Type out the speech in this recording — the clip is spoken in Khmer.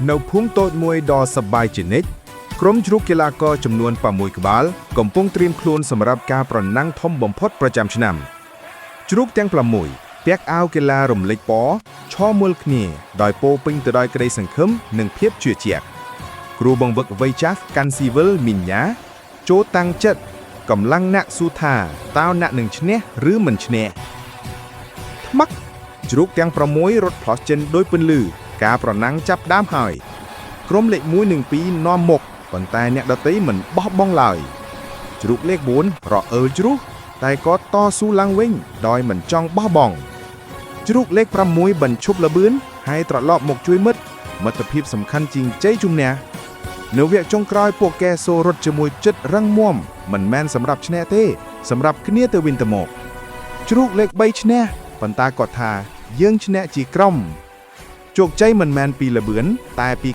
នៅភូមិតូចមួយដ៏សប្បាយជានិច្ចក្រុមជ្រូកកីឡាករចំនួន6ក្បាលកំពុងត្រៀមខ្លួនសម្រាប់ការប្រណាំងធំបំផុតប្រចាំឆ្នាំជ្រូកទាំង6ពាក់អាវកីឡារំលេចពណ៌ឈរមើលគ្នាដោយពោរពេញទៅដោយក្តីសង្ឃឹមនិងភាពជឿជាក់គ្រូបង្វឹកវ័យចាស់កាន់ស៊ីវិលមីញ៉ាចូលតាំងចិត្តកម្លាំងអ្នកស៊ូថាតើអ្នកនឹងឈ្នះឬមិនឈ្នះថ្មឹកជ្រូកទាំង6រត់ផ្លោះចិនដោយពន្លឺការប្រណាំងចាប់ដើមហើយក្រុមលេខ1និង2នាំមុខប៉ុន្តែអ្នកដទៃមិនបោះបង់ឡើយជ្រូកលេខ4រអើលជ្រុះតែក៏តស៊ូឡើងវិញដោយមិនចង់បោះបង់ជ្រូកលេខ6បញ្ឈប់ល្បឿនហើយត្រឡប់មកជួយមិត្តភាពសំខាន់ជាងជ័យជំនះនៅវគ្គចុងក្រោយពួកកែសូរត់ជាមួយចិត្តរឹងមាំមិនមែនសម្រាប់ឈ្នះទេសម្រាប់គ្នាទៅវិញទៅមកជ្រូកលេខ3ឈ្នះប៉ុន្តែគាត់ថាយើងឈ្នះជាក្រុមជោគជ័យមិនមែនពីល្បឿនតែពី